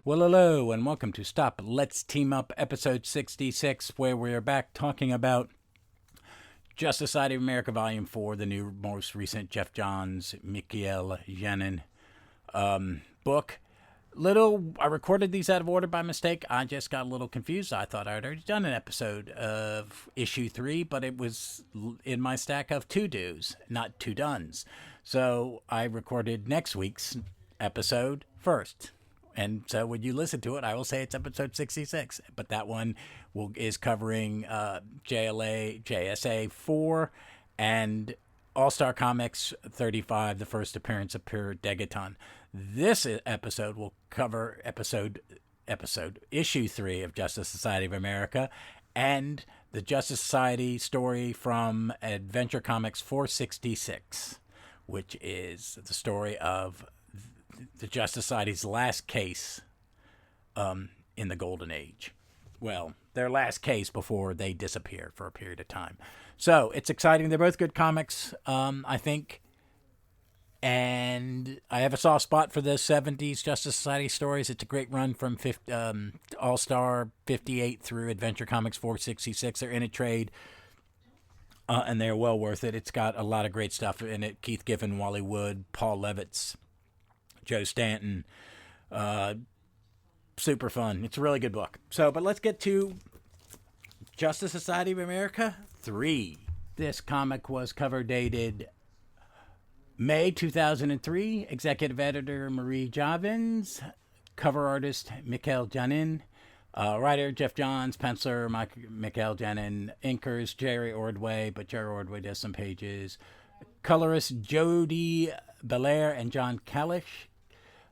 Well, hello, and welcome to Stop Let's Team Up, episode 66, where we're back talking about Justice Society of America, Volume 4, the new, most recent Jeff Johns, Michael Janin book. I recorded these out of order by mistake. I just got a little confused. I thought I had already done an episode of issue 3, but it was in my stack of to-dos, not to-dones. So I recorded next week's episode first. And so when you listen to it, I will say it's episode 66. But that one is covering JSA 4 and All-Star Comics 35, the first appearance of Degaton. This episode will cover issue 3 of Justice Society of America and the Justice Society story from Adventure Comics 466, which is the story of the Justice Society's last case in the Golden Age. Well, their last case before they disappear for a period of time. So it's exciting. They're both good comics, I think. And I have a soft spot for the 70s Justice Society stories. It's a great run from All-Star 58 through Adventure Comics 466. They're in a trade, and they're well worth it. It's got a lot of great stuff in it. Keith Giffen, Wally Wood, Paul Levitz, Joe Stanton. Super fun. It's a really good book. But let's get to Justice Society of America 3. This comic was cover dated May 2003. Executive editor Marie Javins. Cover artist Michael Janin. Writer Jeff Johns. Penciler Michael Janin. Inkers Jerry Ordway, but Jerry Ordway does some pages. Colorist Jody Belair and John Kalish.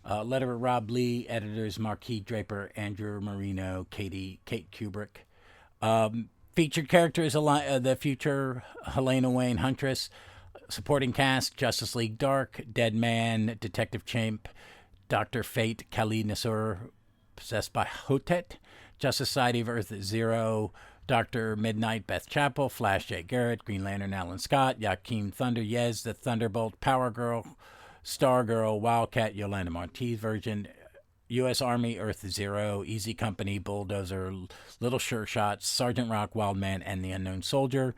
Letterer Rob Lee. Editors Marquis Draper, Andrew Marino, Kate Kubrick. Featured characters the future Helena Wayne Huntress. Supporting cast Justice League Dark, Dead Man, Detective Chimp, Dr. Fate, Kali Nasur, possessed by Hotet, Justice Society of Earth Zero, Dr. Midnight, Beth Chappell, Flash J. Garrett, Green Lantern, Alan Scott, Joaquin Thunder, Yez, the Thunderbolt, Power Girl, Stargirl, Wildcat, Yolanda Marti's version, U.S. Army, Earth Zero, Easy Company, Bulldozer, Little Sure Shots, Sergeant Rock, Wildman, and the Unknown Soldier.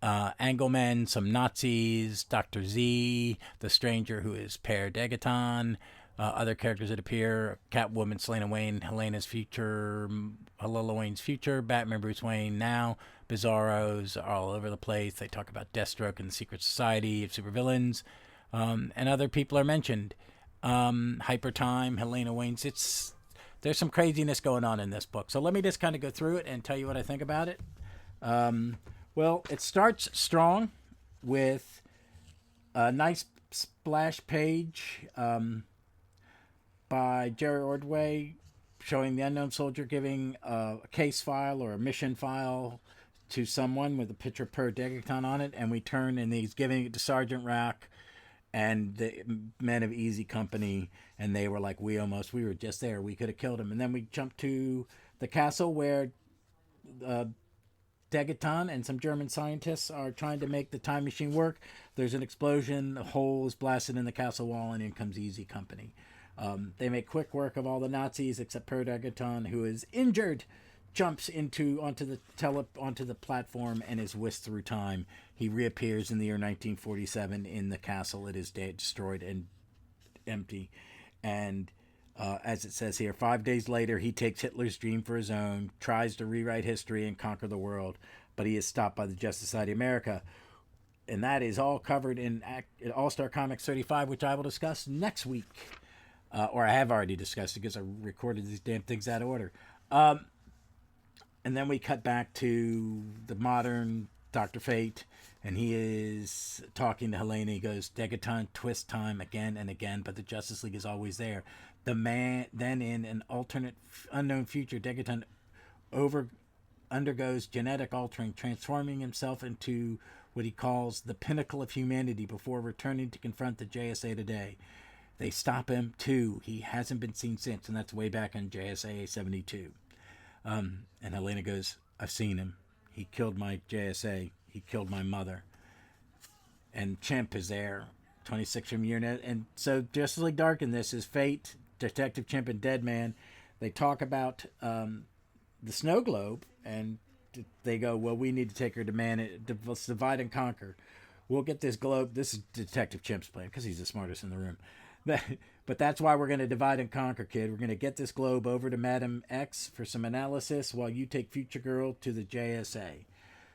Anglemen, some Nazis, Dr. Z, the Stranger who is Per Degaton, other characters that appear, Catwoman, Selena Wayne, Helena's future, Helena Wayne's future, Batman, Bruce Wayne now, Bizarros are all over the place. They talk about Deathstroke and the Secret Society of Supervillains, and other people are mentioned. Hyper Time, Helena Wayne's. There's some craziness going on in this book. So let me just kind of go through it and tell you what I think about it. Well, it starts strong with a nice splash page by Jerry Ordway showing the Unknown Soldier giving a case file or a mission file to someone with a picture of Per Degaton on it, and we turn and he's giving it to Sergeant Rock and the men of Easy Company, and they were like, we were just there, we could have killed him. And then we jump to the castle where Degaton and some German scientists are trying to make the time machine work. There's an explosion, a hole is blasted in the castle wall, and in comes Easy Company. They make quick work of all the Nazis except Per Degaton, who is injured, jumps onto the platform and is whisked through time. He reappears in the year 1947 in the castle. It is destroyed and empty. And as it says here, 5 days later, he takes Hitler's dream for his own, tries to rewrite history and conquer the world, but he is stopped by the Justice Society of America. And that is all covered in All-Star Comics 35, which I will discuss next week. Or I have already discussed it because I recorded these damn things out of order. And then we cut back to the modern Dr. Fate, and he is talking to Helena. He goes, Degaton, twist time again and again, but the Justice League is always there. The man, then in an alternate unknown future, Degaton undergoes genetic altering, transforming himself into what he calls the pinnacle of humanity before returning to confront the JSA today. They stop him too. He hasn't been seen since, and that's way back in JSA 72. And Helena goes, I've seen him. He killed my JSA. He killed my mother. And Chimp is there, 26 from Unit. And so Justice League Dark in this is Fate, Detective Chimp, and Dead Man. they talk about the snow globe, and they go, well, we need to take her to let's divide and conquer. We'll get this globe. This is Detective Chimp's plan because he's the smartest in the room. But that's why we're going to divide and conquer, kid. We're going to get this globe over to Madam X for some analysis while you take Future Girl to the JSA.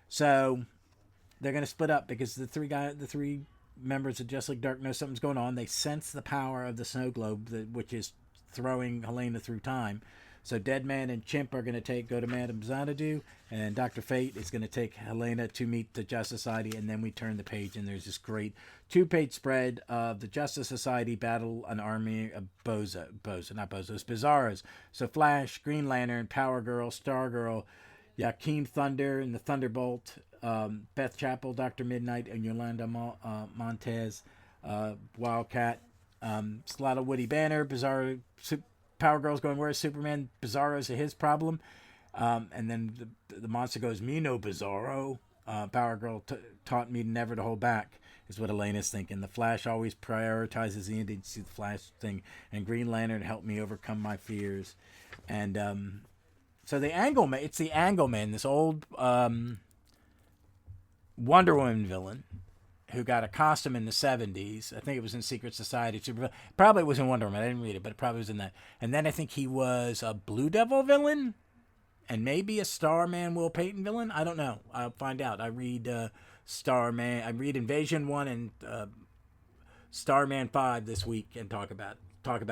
So they're going to split up because the three members of Just Like Dark know something's going on. They sense the power of the snow globe, which is throwing Helena through time. So Deadman and Chimp are going to go to Madame Xanadu, and Dr. Fate is going to take Helena to meet the Justice Society, and then we turn the page, and there's this great 2-page spread of the Justice Society battle an army of Bizarros. So Flash, Green Lantern, Power Girl, Stargirl, Joaquin Thunder and the Thunderbolt, Beth Chapel, Dr. Midnight, and Yolanda Montez, Wildcat, it's a lot of Woody Banner, Bizarro, Power Girl's going, where's Superman? Bizarro's his problem. And then the monster goes, me no Bizarro. Power Girl taught me never to hold back, is what Elena's thinking. The Flash always prioritizes the ending. See the Flash thing. And Green Lantern helped me overcome my fears. And so the Angleman, it's the Angleman, this old Wonder Woman villain who got a costume in the 70s. I think it was in Secret Society. Probably was in Wonder Woman. I didn't read it, but it probably was in that. And then I think he was a Blue Devil villain and maybe a Starman Will Payton villain. I don't know. I'll find out. I read Starman. I read Invasion 1 and Starman 5 this week and talk about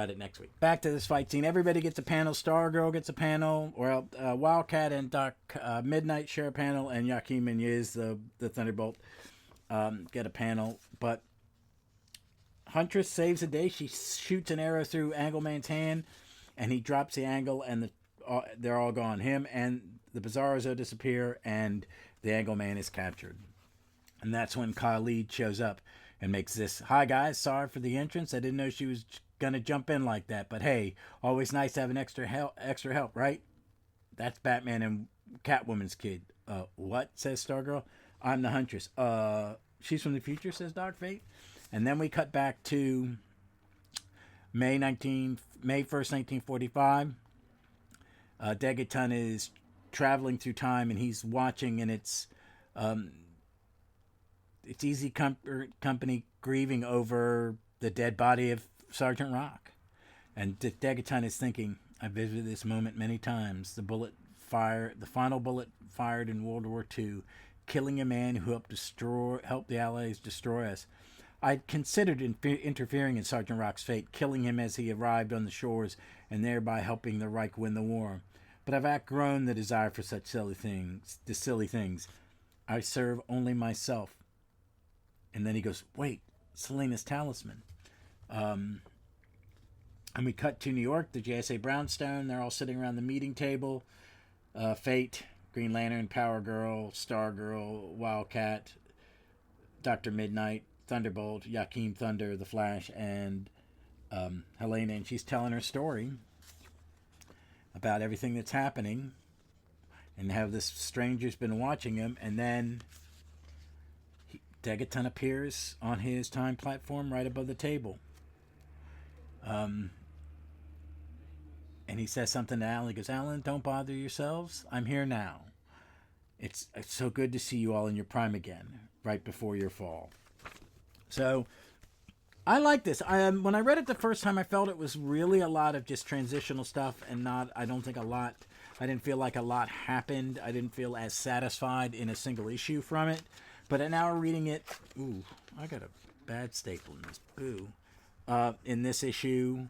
it next week. Back to this fight scene. Everybody gets a panel. Stargirl gets a panel. Well, Wildcat and Doc Midnight share a panel, and Joaquin Muñiz, the Thunderbolt, get a panel. But Huntress saves the day. She shoots an arrow through Angleman's hand, and he drops the angle, and they're all gone. Him and the Bizarros disappear, and the Angleman is captured. And that's when Khalid shows up and makes this, hi guys, sorry for the entrance. I didn't know she was gonna jump in like that, but hey, always nice to have an extra help, right? That's Batman and Catwoman's kid. What? Says Stargirl. I'm the Huntress. She's from the future, says Dark Fate. And then we cut back to May 1st, 1945. Degaton is traveling through time, and he's watching, and it's Easy Company grieving over the dead body of Sergeant Rock. And Degaton is thinking, I visited this moment many times. The final bullet fired in World War II, killing a man who helped the Allies destroy us. I'd considered interfering in Sergeant Rock's fate, killing him as he arrived on the shores, and thereby helping the Reich win the war. But I've outgrown the desire for such silly things. I serve only myself. And then he goes, wait, Selena's talisman. And we cut to New York, the JSA Brownstone. They're all sitting around the meeting table. Fate, Green Lantern, Power Girl, Stargirl, Wildcat, Dr. Midnight, Thunderbolt, Joaquin Thunder, the Flash, and Helena. And she's telling her story about everything that's happening and how this stranger's been watching him. And then Degaton appears on his time platform right above the table. And he says something to Alan. He goes, Alan, don't bother yourselves. I'm here now. It's so good to see you all in your prime again, right before your fall. So I like this. When I read it the first time, I felt it was really a lot of just transitional stuff and I didn't feel like a lot happened. I didn't feel as satisfied in a single issue from it. But now reading it, ooh, I got a bad staple in this. Boo. In this issue,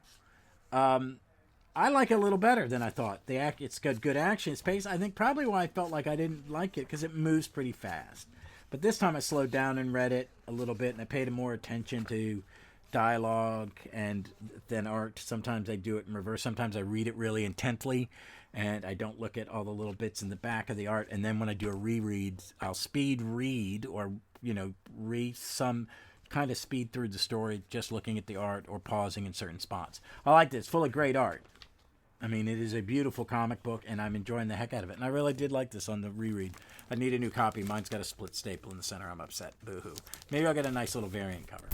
I like it a little better than I thought. It's got good action. It's paced. I think probably why I felt like I didn't like it because it moves pretty fast. But this time I slowed down and read it a little bit, and I paid more attention to dialogue and then art. Sometimes I do it in reverse. Sometimes I read it really intently, and I don't look at all the little bits in the back of the art. And then when I do a reread, I'll speed read or, read some kind of speed through the story just looking at the art or pausing in certain spots. I like this. It's full of great art. I mean, it is a beautiful comic book, and I'm enjoying the heck out of it. And I really did like this on the reread. I need a new copy. Mine's got a split staple in the center. I'm upset. Boo-hoo. Maybe I'll get a nice little variant cover.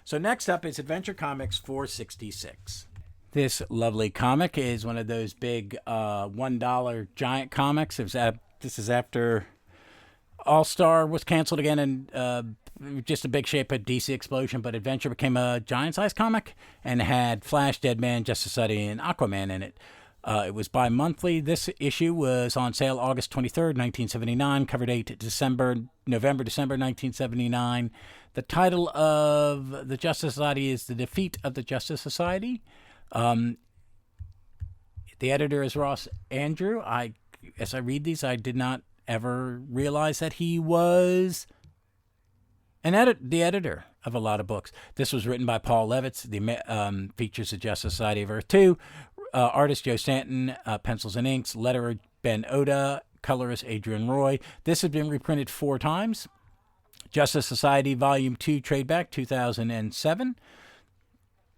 So next up is Adventure Comics 466. This lovely comic is one of those big $1 giant comics. This is after All-Star was canceled again, and just a big shape of DC explosion, but Adventure became a giant-sized comic and had Flash, Deadman, Justice Society, and Aquaman in it. It was bi-monthly. This issue was on sale August 23rd, 1979. Cover date November, December 1979. The title of the Justice Society is The Defeat of the Justice Society. The editor is Ross Andrew. As I read these, I did not ever realize that he was the editor of a lot of books. This was written by Paul Levitz. The features the Justice Society of Earth 2. Artist Joe Stanton, pencils and inks. Letterer Ben Oda, colorist Adrian Roy. This has been reprinted 4 times. Justice Society Volume 2 Tradeback, 2007.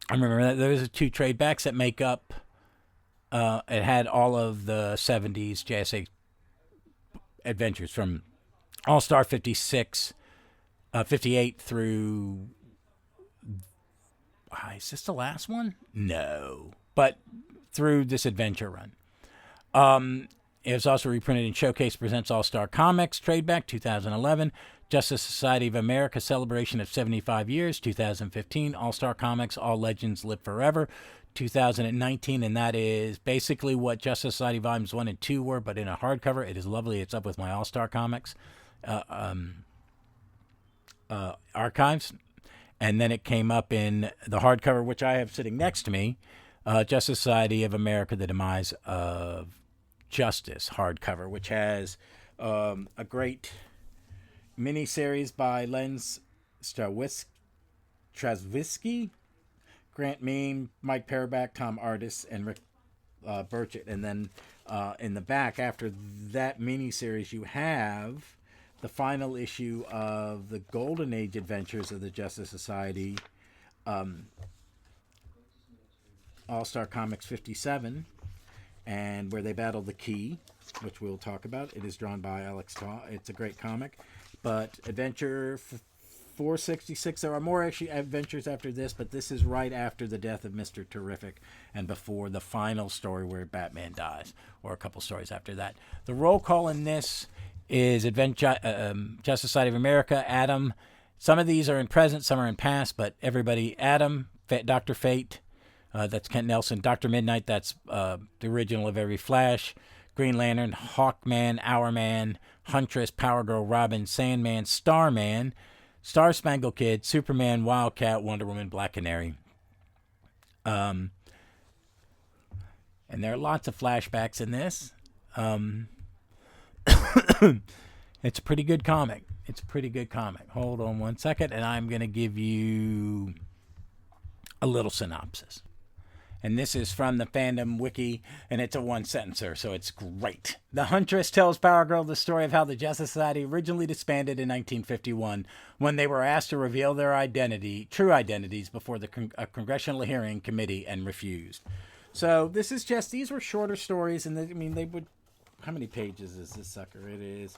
I remember that there was 2 tradebacks that make up. It had all of the 70s JSA adventures from All-Star 56, 58 through. Is this the last one? No, but through this adventure run. It was also reprinted in Showcase Presents All-Star Comics, Tradeback, 2011. Justice Society of America, Celebration of 75 Years, 2015. All-Star Comics, All Legends Live Forever, 2019. And that is basically what Justice Society Volumes 1 and 2 were, but in a hardcover. It is lovely. It's up with my All-Star Comics archives. And then it came up in the hardcover, which I have sitting next to me, Justice Society of America, The Demise of Justice hardcover, which has a great miniseries by Len Strazewski, Grant Meem, Mike Paraback, Tom Artis, and Rick Burchett. And then in the back, after that miniseries, you have the final issue of the Golden Age Adventures of the Justice Society, All-Star Comics 57, and where they battle the Key, which we'll talk about. It is drawn by Alex Taw. It's a great comic. But Adventure 466, there are more actually adventures after this, but this is right after the death of Mr. Terrific and before the final story where Batman dies, or a couple stories after that. The roll call in this is Justice Society of America, Adam. Some of these are in present, some are in past, but everybody, Adam, Dr. Fate, that's Kent Nelson, Dr. Midnight, that's the original of every Flash, Green Lantern, Hawkman, Hourman, Huntress, Power Girl, Robin, Sandman, Starman, Star Spangled Kid, Superman, Wildcat, Wonder Woman, Black Canary. And there are lots of flashbacks in this. It's a pretty good comic. Hold on one second, and I'm going to give you a little synopsis. And this is from the fandom wiki, and it's a one-sentencer, so it's great. The Huntress tells Power Girl the story of how the Justice Society originally disbanded in 1951 when they were asked to reveal their true identities before a congressional hearing committee and refused. So this is these were shorter stories, and they would. How many pages is this sucker? It is,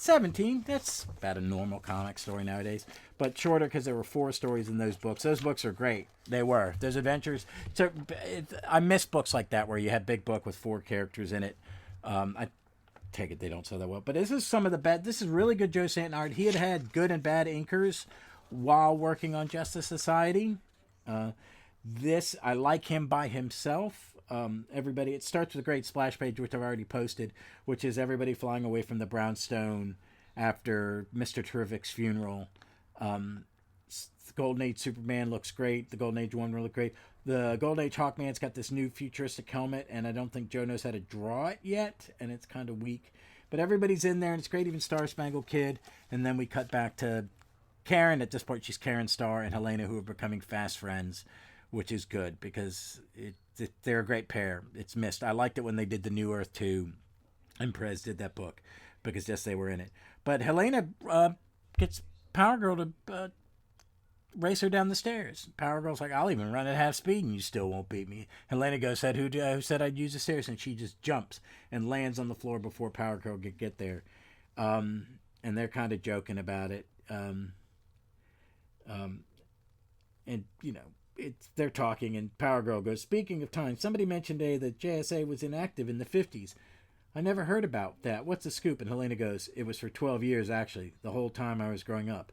17. That's about a normal comic story nowadays. But shorter because there were 4 stories in those books. Those books are great. They were. Those adventures. I miss books like that where you have big book with 4 characters in it. I take it they don't sell that well. But this is some of the bad. This is really good Joe Stanton art. He had good and bad inkers while working on Justice Society. This, I like him by himself. Everybody, it starts with a great splash page, which I've already posted, which is everybody flying away from the brownstone after Mr. Terrific's funeral. The Golden Age Superman looks great. The Golden Age Wonder looked great. The Golden Age Hawkman's got this new futuristic helmet, and I don't think Joe knows how to draw it yet, and it's kind of weak. But everybody's in there, and it's great, even Star Spangled Kid. And then we cut back to Karen. At this point, she's Karen Starr and Helena, who are becoming fast friends, which is good because they're a great pair. It's missed. I liked it when they did the New Earth 2 and Perez did that book because, yes, they were in it. But Helena gets Power Girl to race her down the stairs. Power Girl's like, I'll even run at half speed and you still won't beat me. Helena goes, who said I'd use the stairs? And she just jumps and lands on the floor before Power Girl could get there. And they're kind of joking about it. And, they're talking, and Power Girl goes, "Speaking of time, somebody mentioned today that JSA was inactive in the 50s. I never heard about that. What's the scoop?" And Helena goes, "It was for 12 years, actually, the whole time I was growing up.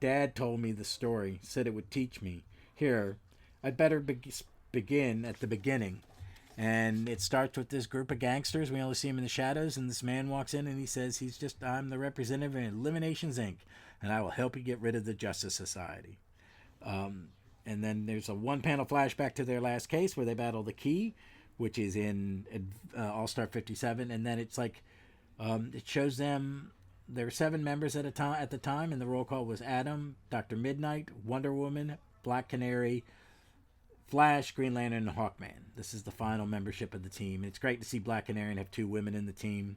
Dad told me the story, said it would teach me. Here, I'd better begin at the beginning." And it starts with this group of gangsters. We only see him in the shadows, and this man walks in and he says, "I'm the representative of Eliminations Inc., and I will help you get rid of the Justice Society." And then there's a one-panel flashback to their last case where they battle the Key, which is in All-Star 57, and then it's like it shows them. There were 7 members at the time, and the roll call was Adam, Dr. Midnight, Wonder Woman, Black Canary, Flash, Green Lantern, and Hawkman. This is the final membership of the team. It's great to see Black Canary and have 2 women in the team,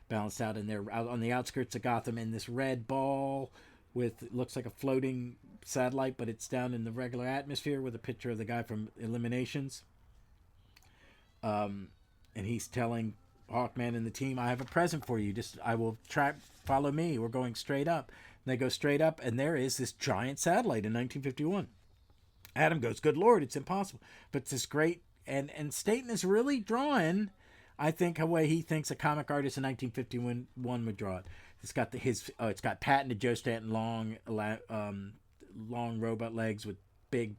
balanced out, and they're out on the outskirts of Gotham in this red ball with, looks like a floating satellite, but it's down in the regular atmosphere with a picture of the guy from Eliminations. And he's telling Hawkman and the team, "I have a present for you. Follow me. We're going straight up." And they go straight up, and there is this giant satellite in 1951. Adam goes, "Good Lord, it's impossible." But it's this great, and Staten is really drawing, I think, a way he thinks a comic artist in 1951 would draw it. It's got it's got patented Joe Stanton long robot legs with big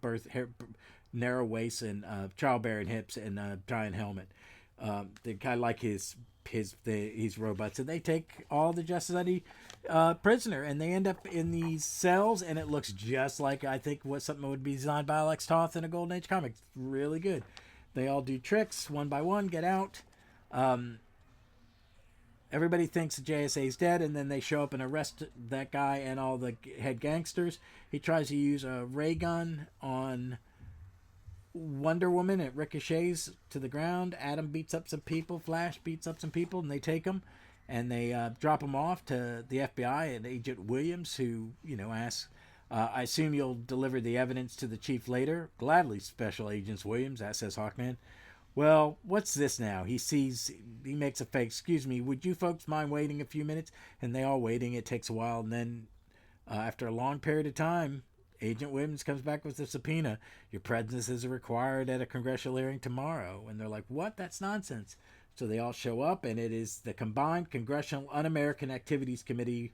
narrow waist and childbearing hips and a giant helmet. The guy like his robots, and they take all the Justice Society prisoner, and they end up in these cells, and it looks just like, I think, what something would be designed by Alex Toth in a Golden Age comic. It's really good. They all do tricks one by one, get out. Everybody thinks the JSA is dead, and then they show up and arrest that guy and all the head gangsters. He tries to use a ray gun on Wonder Woman. It ricochets to the ground. Adam beats up some people. Flash beats up some people, and they take them, and they drop them off to the FBI and Agent Williams, who, asks, "I assume you'll deliver the evidence to the chief later?" "Gladly, Special Agent Williams," says Hawkman. "Well, what's this now?" He makes a fake, "Excuse me, would you folks mind waiting a few minutes?" And they all waiting. It takes a while, and then after a long period of time, Agent Williams comes back with a subpoena. "Your presence is required at a congressional hearing tomorrow." And they're like, "What? That's nonsense." So they all show up, and it is the combined Congressional Un-American Activities Committee,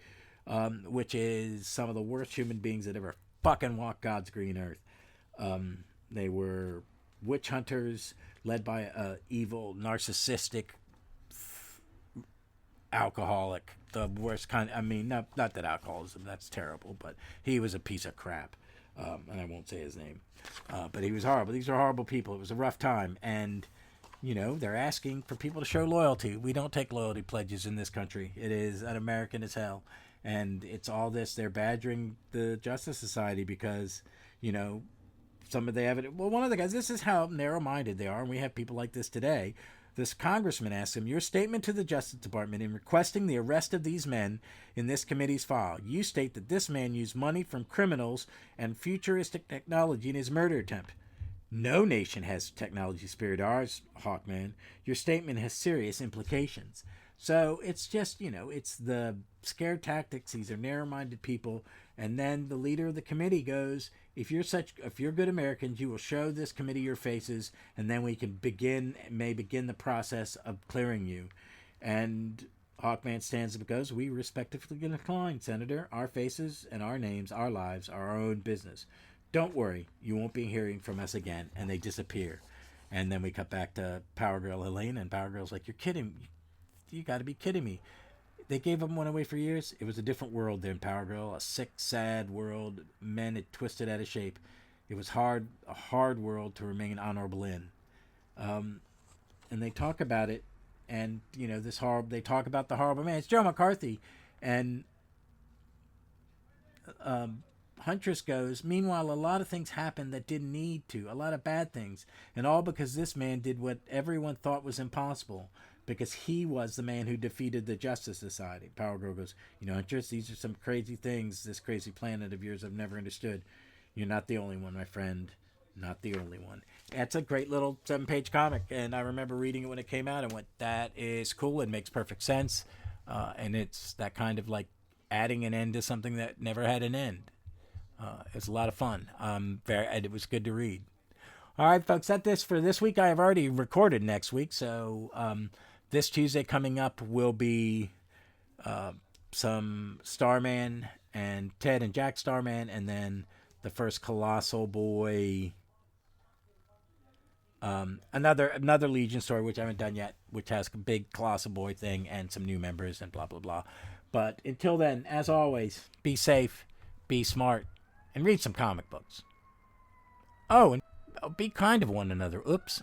which is some of the worst human beings that ever fucking walked God's green earth. They were witch hunters led by a evil, narcissistic alcoholic, the worst kind. I mean, not that alcoholism, that's terrible, but he was a piece of crap, and I won't say his name, but he was horrible. These are horrible people. It was a rough time, and they're asking for people to show loyalty. We don't take loyalty pledges in this country. It is un-American as hell, and it's all this. They're badgering the Justice Society because some of the evidence. Well, one of the guys, this is how narrow-minded they are, and we have people like this today. This congressman asks him, "Your statement to the Justice Department in requesting the arrest of these men in this committee's file. You state that this man used money from criminals and futuristic technology in his murder attempt." "No nation has technology spared ours, Hawkman. Your statement has serious implications." So it's just, it's the scare tactics. These are narrow-minded people. And then the leader of the committee goes, if you're good Americans, you will show this committee your faces, and then we can begin the process of clearing you. And Hawkman stands up and goes, "We respectfully decline, Senator. Our faces and our names, our lives, are our own business. Don't worry, you won't be hearing from us again." And they disappear. And then we cut back to Power Girl Helena, and Power Girl's like, "You're kidding. You got to be kidding me. They gave them one away for years." It was a different world then, Power Girl. A sick, sad world. Men had twisted out of shape. It was a hard world to remain honorable in. And they talk about it, and they talk about the horrible man. It's Joe McCarthy, and Huntress goes, "Meanwhile, a lot of things happened that didn't need to. A lot of bad things, and all because this man did what everyone thought was impossible. Because he was the man who defeated the Justice Society." Power Girl goes, "Huntress, these are some crazy things, this crazy planet of yours I've never understood. You're not the only one, my friend. Not the only one." It's a great little 7-page comic, and I remember reading it when it came out and went, that is cool. It makes perfect sense. And it's that kind of like adding an end to something that never had an end. It was a lot of fun. And it was good to read. All right, folks, that's this for this week. I have already recorded next week, so this Tuesday coming up will be some Starman and Ted and Jack Starman, and then the first Colossal Boy, another Legion story, which I haven't done yet, which has a big Colossal Boy thing and some new members and blah, blah, blah. But until then, as always, be safe, be smart, and read some comic books. Oh, and be kind of one another. Oops.